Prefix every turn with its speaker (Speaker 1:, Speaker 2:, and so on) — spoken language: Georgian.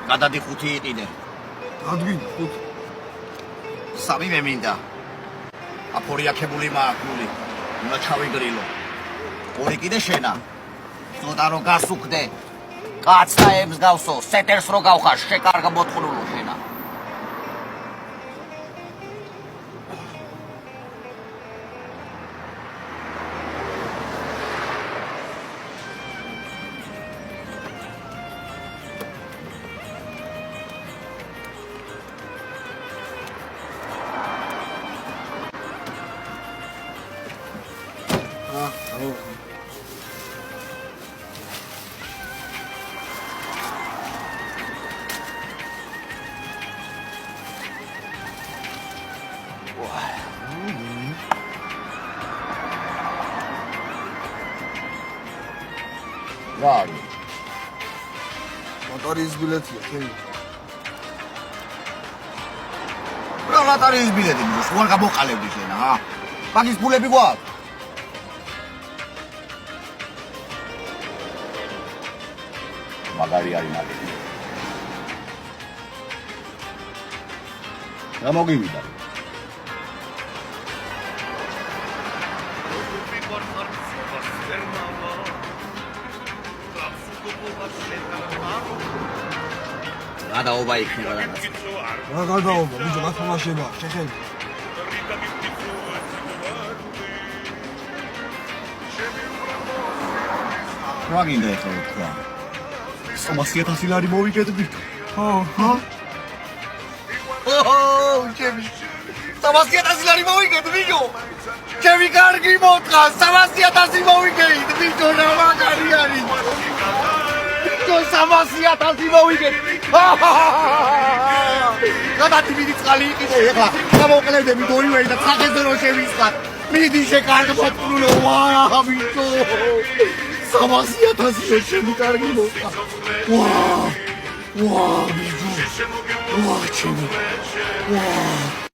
Speaker 1: გადადი 5 იყიდე.
Speaker 2: ადგილ 5.
Speaker 1: 3 მე მინდა. აფორიაქებული მააკული. უნდა ჩავიგრილო. 2 კიდე შენა. ცოტა რო გასუქდე. კაცთა ემს გავსო, სეტერს რო გავხარ, შეკარგა მოთხოვნულო შენა. Vale.
Speaker 2: Motoris biletია, ხელი.
Speaker 1: რა ლატარიის ბილეთი მის უარ გამოყალებდი შენ, ჰა? მაგის ფულები გვაქვს? მაგარი არის მაგარი. რა მოგივიდა? რა დაობა იქნება რაღაც.
Speaker 2: რა გადაობა, ბიჭო, გათამაშება, შეხები.
Speaker 1: რა გინდა ახლა თქვა? 300,000 ლარი მოვიგეთ ბიჭო. ჰა? ჩემი 300,000 ლარი მოვიგეთ ბიჭო. ჩემი კარგი მოთხა 300,000 მოვიგეთ ბიჭო, რა მაგარი არის. 300,000 მოვიგეთ. გადადივიდი წყალი იყიდე ეხლა. გამოვკლევდები ორივე და ცახეზე რო შევისხარ. მიდი შეკარგ მოწყრულო, ვა ბიჭო. 300,000 ჩემი კარგი მოთხა. ვა ბიჭო. ვა ჩემი. ვა